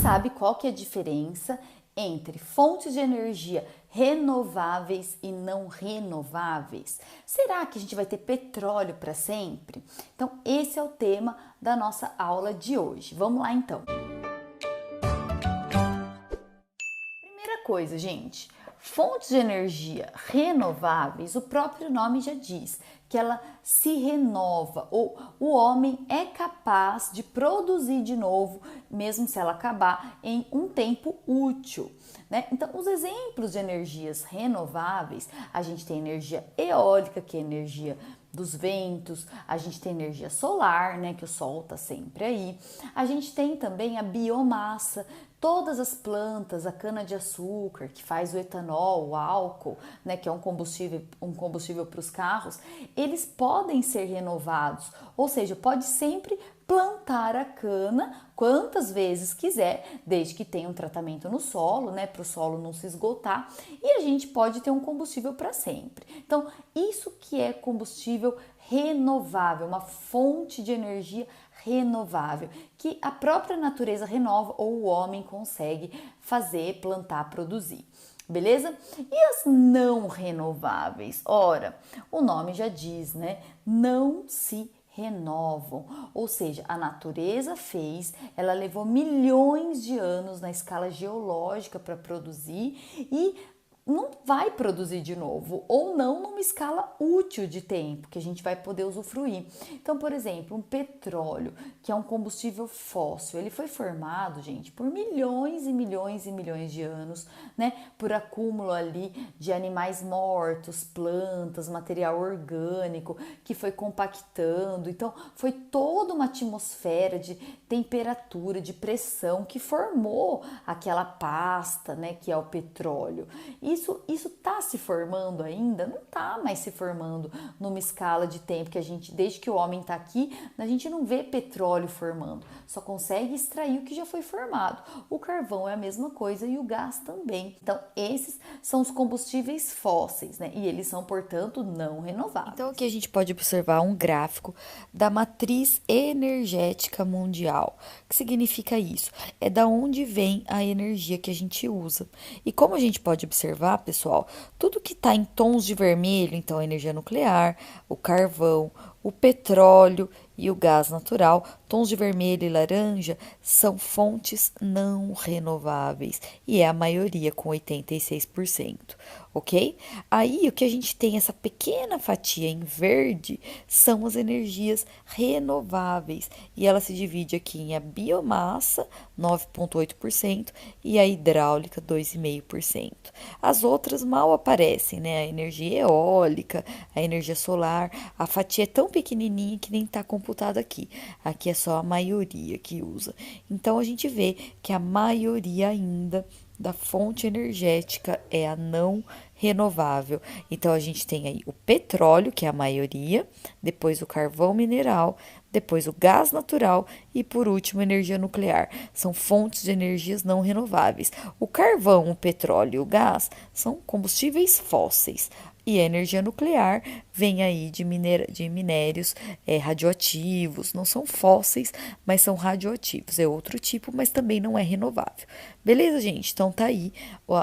sabe qual que é a diferença entre fontes de energia renováveis e não renováveis? Será que a gente vai ter petróleo para sempre? Então, esse é o tema da nossa aula de hoje. Vamos lá então. Primeira coisa, gente, fontes de energia renováveis, o próprio nome já diz que ela se renova, ou o homem é capaz de produzir de novo, mesmo se ela acabar em um tempo útil, né? Então, os exemplos de energias renováveis, a gente tem energia eólica, que é energia dos ventos, a gente tem energia solar, né, que o sol tá sempre aí. A gente tem também a biomassa, todas as plantas, a cana-de-açúcar, que faz o etanol, o álcool, né, que é um combustível para os carros, eles podem ser renovados, ou seja, pode sempre plantar a cana quantas vezes quiser, desde que tenha um tratamento no solo, né, para o solo não se esgotar, e a gente pode ter um combustível para sempre. Então, isso que é combustível renovável, uma fonte de energia renovável, que a própria natureza renova ou o homem consegue fazer, plantar, produzir. Beleza? E as não renováveis? Ora, o nome já diz, né? Não se renovam, ou seja, a natureza fez, ela levou milhões de anos na escala geológica para produzir e não vai produzir de novo, ou não numa escala útil de tempo, que a gente vai poder usufruir. Então, por exemplo, um petróleo, que é um combustível fóssil, ele foi formado, gente, por milhões e milhões e milhões de anos, né? Por acúmulo ali de animais mortos, plantas, material orgânico, que foi compactando. Então, foi toda uma atmosfera de temperatura, de pressão, que formou aquela pasta, né, que é o petróleo. Isso está se formando ainda? Não está mais se formando numa escala de tempo que a gente, desde que o homem está aqui, a gente não vê petróleo formando, só consegue extrair o que já foi formado. O carvão é a mesma coisa e o gás também. Então, esses são os combustíveis fósseis, né? E eles são, portanto, não renováveis. Então, aqui a gente pode observar um gráfico da matriz energética mundial. O que significa isso? É da onde vem a energia que a gente usa. E como a gente pode observar, pessoal, tudo que está em tons de vermelho, então a energia nuclear, o carvão, o petróleo e o gás natural, tons de vermelho e laranja, são fontes não renováveis e é a maioria com 86%, ok? Aí o que a gente tem, essa pequena fatia em verde, são as energias renováveis e ela se divide aqui em a biomassa, 9,8% e a hidráulica, 2,5%. As outras mal aparecem, né? A energia eólica, a energia solar, a fatia é tão pequenininha que nem está computada aqui. Aqui é só a maioria que usa. Então a gente vê que a maioria ainda da fonte energética é a não renovável. Então a gente tem aí o petróleo, que é a maioria, depois o carvão mineral, depois o gás natural e por último a energia nuclear. São fontes de energias não renováveis. O carvão, o petróleo e o gás são combustíveis fósseis. E a energia nuclear vem aí de minérios radioativos, não são fósseis, mas são radioativos. É outro tipo, mas também não é renovável. Beleza, gente? Então tá aí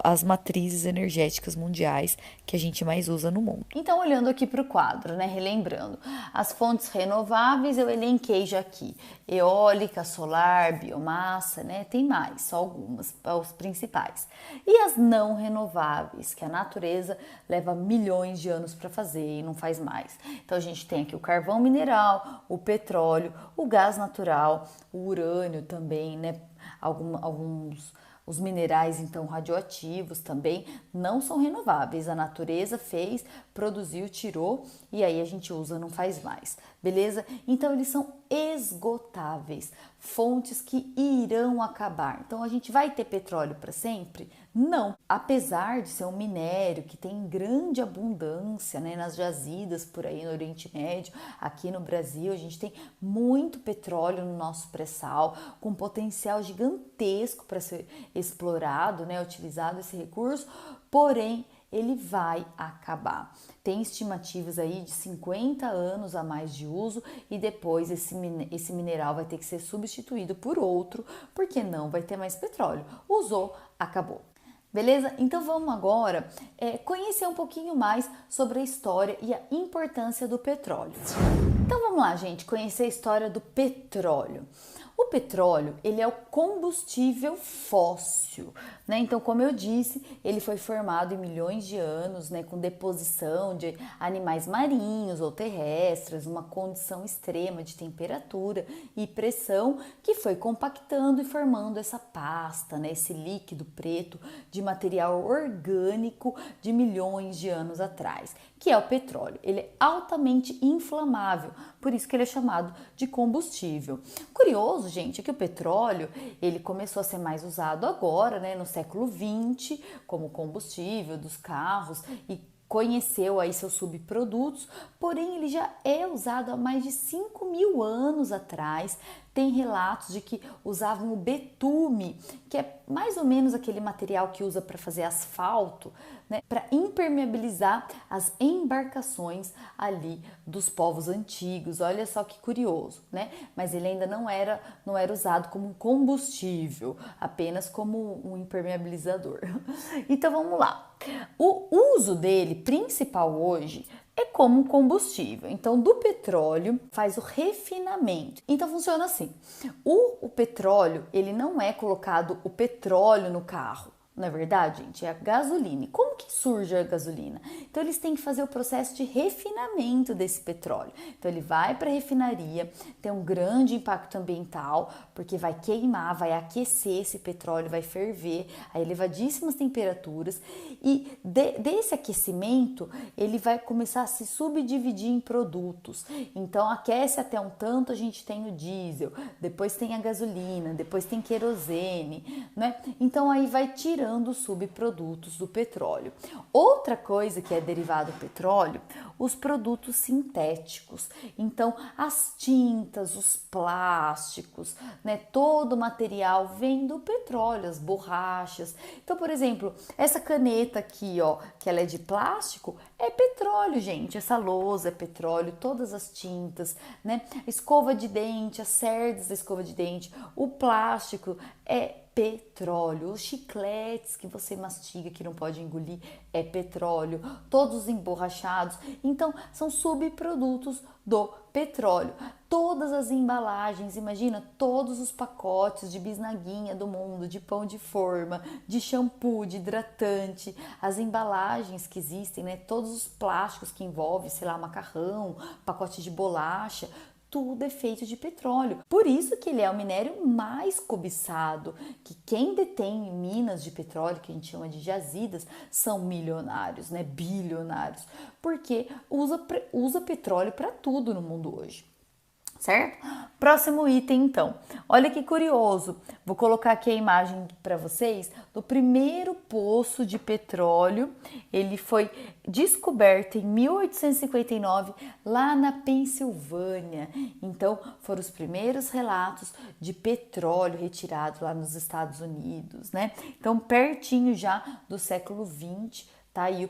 as matrizes energéticas mundiais que a gente mais usa no mundo. Então, olhando aqui para o quadro, né, relembrando, as fontes renováveis eu elenquei já aqui: eólica, solar, biomassa, né, tem mais, só algumas, os principais. E as não renováveis, que a natureza leva milhões de anos para fazer e não faz mais. Então, a gente tem aqui o carvão mineral, o petróleo, o gás natural, o urânio também, né, alguns os minerais, então, radioativos também não são renováveis. A natureza fez, produziu, tirou e aí a gente usa, não faz mais. Beleza? Então, eles são esgotáveis, fontes que irão acabar. Então, a gente vai ter petróleo para sempre? Não. Apesar de ser um minério que tem grande abundância, né, nas jazidas por aí no Oriente Médio, aqui no Brasil a gente tem muito petróleo no nosso pré-sal, com potencial gigantesco para ser explorado, né, utilizado esse recurso, porém ele vai acabar. Tem estimativas aí de 50 anos a mais de uso e depois esse mineral vai ter que ser substituído por outro, porque não vai ter mais petróleo. Usou, acabou. Beleza? Então vamos agora conhecer um pouquinho mais sobre a história e a importância do petróleo. Então vamos lá, gente, conhecer a história do petróleo. O petróleo, ele é o combustível fóssil, né? Então, como eu disse, ele foi formado em milhões de anos, né, com deposição de animais marinhos ou terrestres, uma condição extrema de temperatura e pressão que foi compactando e formando essa pasta, né, esse líquido preto de material orgânico de milhões de anos atrás, que é o petróleo. Ele é altamente inflamável, por isso que ele é chamado de combustível. Curioso, gente, é que o petróleo ele começou a ser mais usado agora, né, no século XX, como combustível dos carros e conheceu aí seus subprodutos, porém ele já é usado há mais de 5.000 anos atrás. Tem relatos de que usavam o betume, que é mais ou menos aquele material que usa para fazer asfalto, né, para impermeabilizar as embarcações ali dos povos antigos. Olha só que curioso, né? Mas ele ainda não era usado como um combustível, apenas como um impermeabilizador. Então vamos lá. O uso dele principal hoje é como um combustível. Então, do petróleo faz o refinamento. Então, funciona assim. O petróleo, ele não é colocado o petróleo no carro. Não é verdade, gente? É a gasolina. E como que surge a gasolina? Então, eles têm que fazer o processo de refinamento desse petróleo. Então, ele vai para a refinaria, tem um grande impacto ambiental, porque vai queimar, vai aquecer esse petróleo, vai ferver a elevadíssimas temperaturas. E desse aquecimento, ele vai começar a se subdividir em produtos. Então, aquece até um tanto, a gente tem o diesel, depois tem a gasolina, depois tem querosene, né? Então, aí vai tirando os subprodutos do petróleo. Outra coisa que é derivado do petróleo, os produtos sintéticos. Então, as tintas, os plásticos, né, todo o material vem do petróleo, as borrachas. Então, por exemplo, essa caneta aqui, ó, que ela é de plástico, é petróleo, gente. Essa lousa é petróleo, todas as tintas, né? A escova de dente, as cerdas da escova de dente, o plástico é petróleo, os chicletes que você mastiga que não pode engolir é petróleo, todos os emborrachados, então são subprodutos do petróleo. Todas as embalagens, imagina todos os pacotes de bisnaguinha do mundo, de pão de forma, de shampoo, de hidratante, as embalagens que existem, né? Todos os plásticos que envolvem, sei lá, macarrão, pacote de bolacha, tudo é feito de petróleo. Por isso que ele é o minério mais cobiçado, que quem detém minas de petróleo, que a gente chama de jazidas, são milionários, né? Bilionários, porque usa petróleo para tudo no mundo hoje. Certo? Próximo item, então. Olha que curioso. Vou colocar aqui a imagem para vocês do primeiro poço de petróleo. Ele foi descoberto em 1859 lá na Pensilvânia. Então, foram os primeiros relatos de petróleo retirado lá nos Estados Unidos, né? Então, pertinho já do século XX, tá aí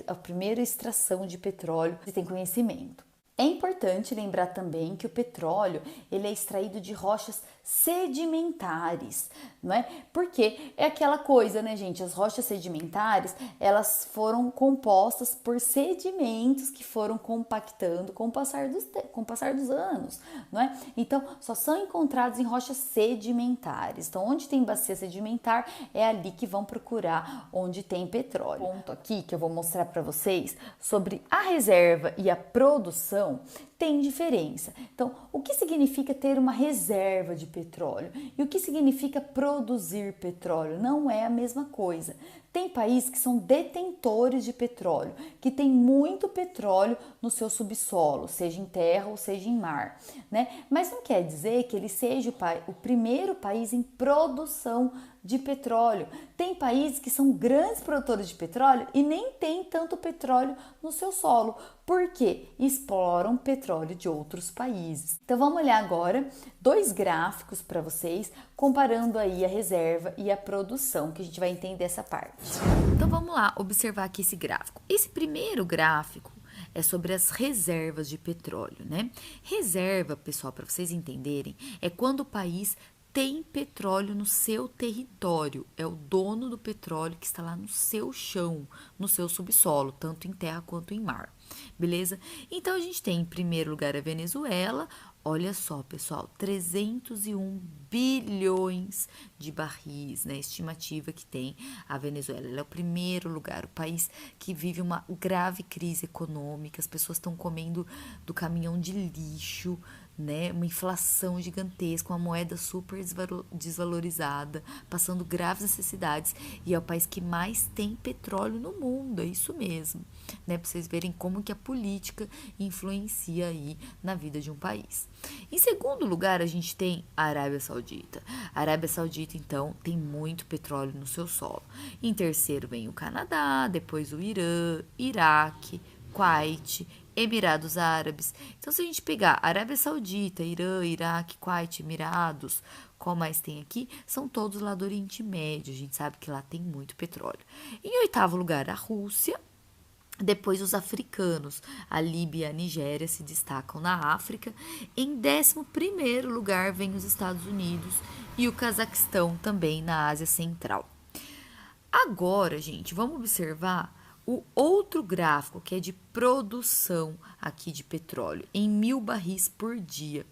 a primeira extração de petróleo que tem conhecimento. É importante lembrar também que o petróleo ele é extraído de rochas sedimentares, não é? Porque é aquela coisa, né, gente? As rochas sedimentares, elas foram compostas por sedimentos que foram compactando com o passar dos anos, não é? Então, só são encontrados em rochas sedimentares. Então, onde tem bacia sedimentar, é ali que vão procurar onde tem petróleo. Ponto aqui que eu vou mostrar para vocês sobre a reserva e a produção tem diferença. Então, o que significa ter uma reserva de petróleo e o que significa produzir petróleo? Não é a mesma coisa. Tem países que são detentores de petróleo, que tem muito petróleo no seu subsolo, seja em terra ou seja em mar, né? Mas não quer dizer que ele seja o primeiro país em produção de petróleo. Tem países que são grandes produtores de petróleo e nem tem tanto petróleo no seu solo, porque exploram petróleo de outros países. Então vamos olhar agora dois gráficos para vocês, comparando aí a reserva e a produção, que a gente vai entender essa parte. Então vamos lá observar aqui esse gráfico. Esse primeiro gráfico é sobre as reservas de petróleo, né? Reserva, pessoal, para vocês entenderem, é quando o país tem petróleo no seu território, é o dono do petróleo que está lá no seu chão, no seu subsolo, tanto em terra quanto em mar, beleza? Então a gente tem em primeiro lugar a Venezuela. Olha só, pessoal, 301 bilhões de barris, né? Estimativa que tem a Venezuela. Ela é o primeiro lugar, o país que vive uma grave crise econômica. As pessoas estão comendo do caminhão de lixo, né? Uma inflação gigantesca, uma moeda super desvalorizada, passando graves necessidades. E é o país que mais tem petróleo no mundo, é isso mesmo, né? Para vocês verem como que a política influencia aí na vida de um país. Em segundo lugar, a gente tem a Arábia Saudita. A Arábia Saudita, então, tem muito petróleo no seu solo. Em terceiro vem o Canadá, depois o Irã, Iraque, Kuwait, Emirados Árabes. Então, se a gente pegar Arábia Saudita, Irã, Iraque, Kuwait, Emirados, qual mais tem aqui? São todos lá do Oriente Médio. A gente sabe que lá tem muito petróleo. Em oitavo lugar, a Rússia. Depois os africanos, a Líbia e a Nigéria se destacam na África. Em 11º lugar vem os Estados Unidos e o Cazaquistão também na Ásia Central. Agora, gente, vamos observar o outro gráfico que é de produção aqui de petróleo em 1.000 barris por dia.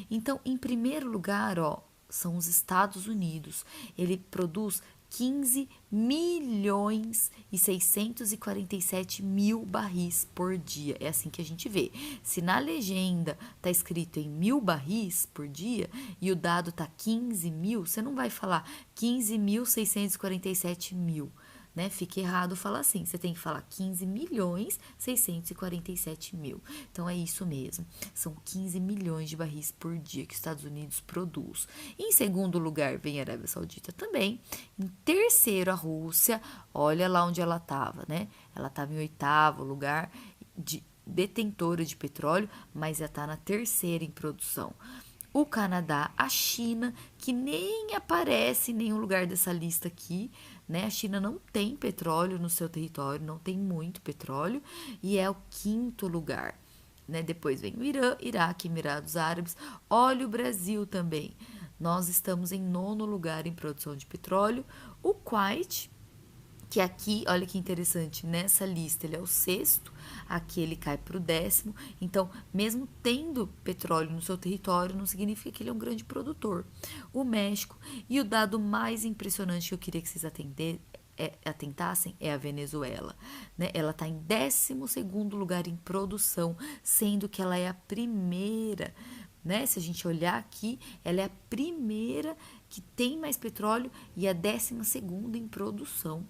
Então, em primeiro lugar, ó, são os Estados Unidos. Ele produz 15 milhões e 647 mil barris por dia. É assim que a gente vê. Se na legenda tá escrito em 1.000 barris por dia e o dado tá 15 mil, você não vai falar 15.647 mil, né? Fica errado falar assim. Você tem que falar 15 milhões 647 mil. Então é isso mesmo. São 15 milhões de barris por dia que os Estados Unidos produz. Em segundo lugar vem a Arábia Saudita também. Em terceiro a Rússia. Olha lá onde ela estava, né? Ela estava em oitavo lugar de detentora de petróleo, mas já está na terceira em produção. O Canadá, a China, que nem aparece em nenhum lugar dessa lista aqui, né? A China não tem petróleo no seu território, não tem muito petróleo, e é o quinto lugar, né? Depois vem o Irã, Iraque, Emirados Árabes. Olha o Brasil também. Nós estamos em 9º lugar em produção de petróleo. O Kuwait, que aqui, olha que interessante, nessa lista ele é o 6º, aqui ele cai para o 10º. Então, mesmo tendo petróleo no seu território, não significa que ele é um grande produtor. O México, e o dado mais impressionante que eu queria que vocês atentassem é a Venezuela, né? Ela está em 12º lugar em produção, sendo que ela é a primeira, né? Se a gente olhar aqui, ela é a primeira que tem mais petróleo e a 12ª em produção.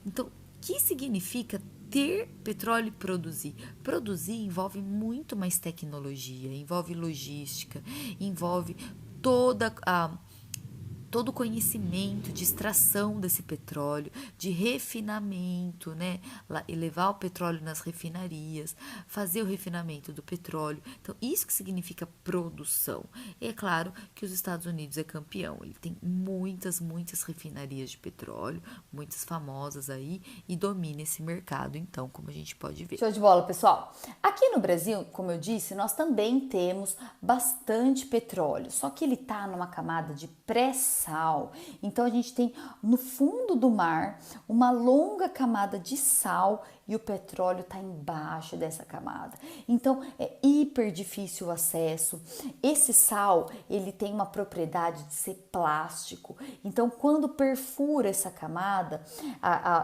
Então, o que significa ter petróleo e produzir? Produzir envolve muito mais tecnologia, envolve logística, envolve todo o conhecimento de extração desse petróleo, de refinamento, né? E levar o petróleo nas refinarias, fazer o refinamento do petróleo. Então, isso que significa produção. E é claro que os Estados Unidos é campeão. Ele tem muitas refinarias de petróleo, muitas famosas aí, e domina esse mercado, então, como a gente pode ver. Show de bola, pessoal. Aqui no Brasil, como eu disse, nós também temos bastante petróleo, só que ele está numa camada de pré-sal. Então a gente tem no fundo do mar uma longa camada de sal e o petróleo está embaixo dessa camada. Então é hiper difícil o acesso. Esse sal, ele tem uma propriedade de ser plástico. Então quando perfura essa camada,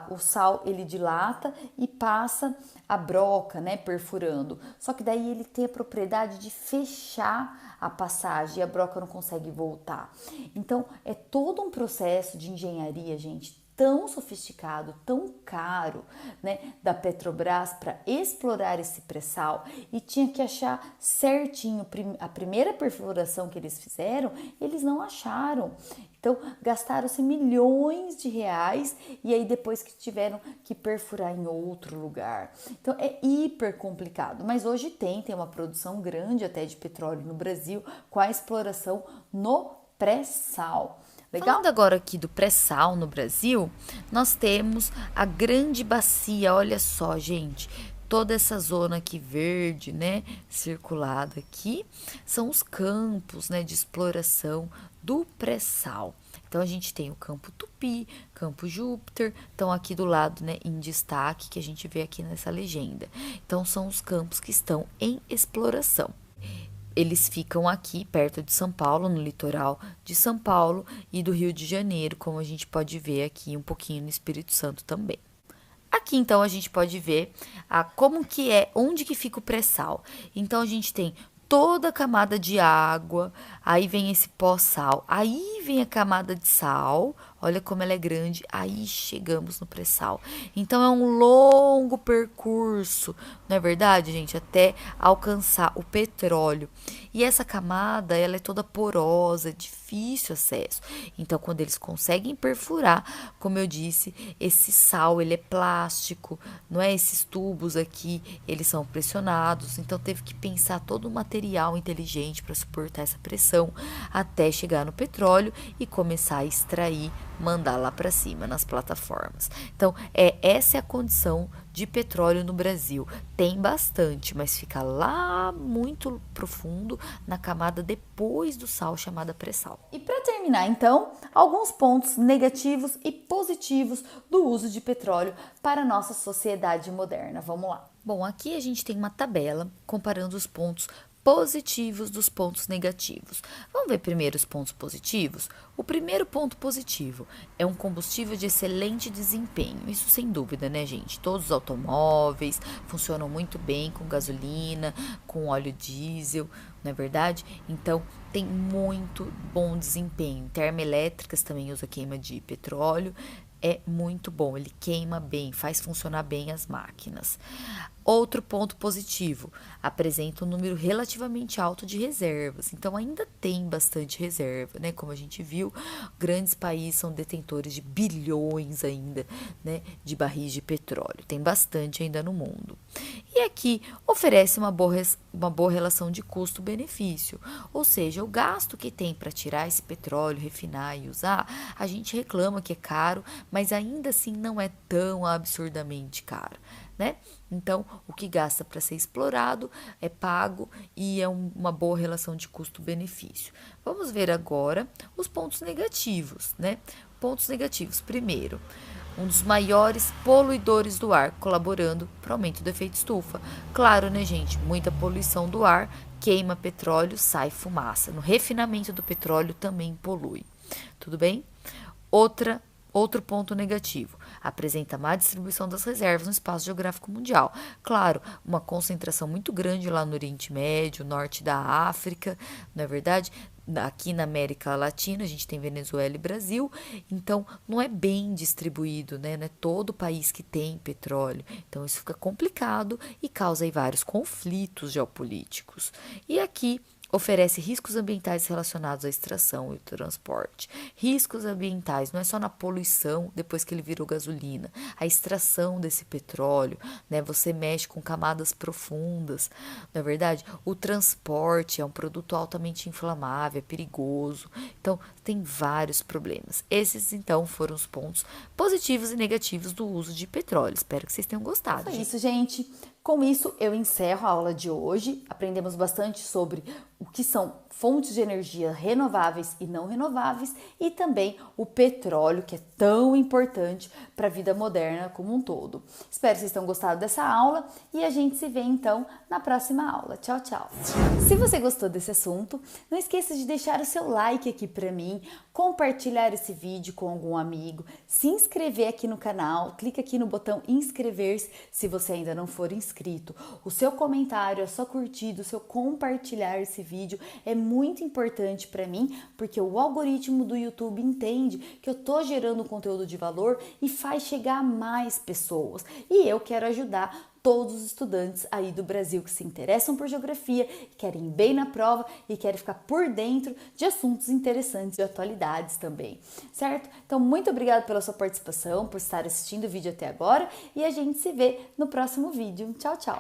o sal ele dilata e passa a broca, né, perfurando. Só que daí ele tem a propriedade de fechar a passagem e a broca não consegue voltar. Então é todo um processo de engenharia, gente, tão sofisticado, tão caro, né, da Petrobras para explorar esse pré-sal, e tinha que achar certinho. A primeira perfuração que eles fizeram, eles não acharam. Então, gastaram-se milhões de reais e aí depois que tiveram que perfurar em outro lugar. Então, é hiper complicado. Mas hoje tem uma produção grande até de petróleo no Brasil com a exploração no pré-sal. Legal? Falando agora aqui do pré-sal no Brasil, nós temos a Grande Bacia. Olha só, gente, toda essa zona aqui verde, né, circulada aqui, são os campos, né, de exploração do pré-sal. Então a gente tem o Campo Tupi, Campo Júpiter, estão aqui do lado, né, em destaque, que a gente vê aqui nessa legenda. Então são os campos que estão em exploração. Eles ficam aqui perto de São Paulo, no litoral de São Paulo e do Rio de Janeiro, como a gente pode ver aqui um pouquinho no Espírito Santo também. Aqui então a gente pode ver como que onde que fica o pré-sal. Então a gente tem toda a camada de água, aí vem esse pós-sal, aí vem a camada de sal, olha como ela é grande, aí chegamos no pré-sal. Então é um longo percurso, não é verdade, gente? Até alcançar o petróleo. E essa camada, ela é toda porosa, é difícil acesso. Então, quando eles conseguem perfurar, como eu disse, esse sal, ele é plástico, não é? Esses tubos aqui, eles são pressionados. Então, teve que pensar todo um material inteligente para suportar essa pressão até chegar no petróleo e começar a extrair, mandar lá para cima nas plataformas. Então, essa é a condição de petróleo no Brasil. Tem bastante, mas fica lá muito profundo na camada depois do sal, chamada pré-sal. E para terminar, então, alguns pontos negativos e positivos do uso de petróleo para a nossa sociedade moderna. Vamos lá. Bom, aqui a gente tem uma tabela comparando os pontos positivos dos pontos negativos. Vamos ver primeiro os pontos positivos? O primeiro ponto positivo é um combustível de excelente desempenho. Isso sem dúvida, né, gente? Todos os automóveis funcionam muito bem com gasolina, com óleo diesel, não é verdade? Então, tem muito bom desempenho. Termoelétricas também usa queima de petróleo. É muito bom, ele queima bem, faz funcionar bem as máquinas. Outro ponto positivo, apresenta um número relativamente alto de reservas, então ainda tem bastante reserva, né? Como a gente viu, grandes países são detentores de bilhões ainda, né, de barris de petróleo, tem bastante ainda no mundo. E aqui oferece uma boa relação de custo-benefício, ou seja, o gasto que tem para tirar esse petróleo, refinar e usar, a gente reclama que é caro, mas ainda assim não é tão absurdamente caro, né? Então, o que gasta para ser explorado é pago e é uma boa relação de custo-benefício. Vamos ver agora os pontos negativos, né? Pontos negativos. Primeiro, um dos maiores poluidores do ar, colaborando para o aumento do efeito estufa. Claro, né, gente? Muita poluição do ar, queima petróleo, sai fumaça. No refinamento do petróleo também polui. Tudo bem? Outro ponto negativo, apresenta má distribuição das reservas no espaço geográfico mundial. Claro, uma concentração muito grande lá no Oriente Médio, norte da África, não é verdade? Aqui na América Latina, a gente tem Venezuela e Brasil, então não é bem distribuído, né? Não é todo país que tem petróleo. Então isso fica complicado e causa aí vários conflitos geopolíticos. E aqui oferece riscos ambientais relacionados à extração e transporte. Riscos ambientais não é só na poluição depois que ele virou gasolina, a extração desse petróleo, né? Você mexe com camadas profundas, não é verdade? O transporte é um produto altamente inflamável, é perigoso. Então, tem vários problemas. Esses, então, foram os pontos positivos e negativos do uso de petróleo. Espero que vocês tenham gostado. Foi isso, gente. Com isso, eu encerro a aula de hoje. Aprendemos bastante sobre o que são fontes de energia renováveis e não renováveis e também o petróleo, que é tão importante para a vida moderna como um todo. Espero que vocês tenham gostado dessa aula e a gente se vê então na próxima aula. Tchau, tchau! Se você gostou desse assunto, não esqueça de deixar o seu like aqui para mim, compartilhar esse vídeo com algum amigo, se inscrever aqui no canal, clica aqui no botão inscrever-se se você ainda não for inscrito. O seu comentário, a sua curtida, o seu compartilhar esse vídeo é muito importante para mim, porque o algoritmo do YouTube entende que eu tô gerando conteúdo de valor e faz chegar a mais pessoas. E eu quero ajudar todos os estudantes aí do Brasil que se interessam por geografia, querem ir bem na prova e querem ficar por dentro de assuntos interessantes e atualidades também, certo? Então, muito obrigada pela sua participação, por estar assistindo o vídeo até agora e a gente se vê no próximo vídeo. Tchau, tchau!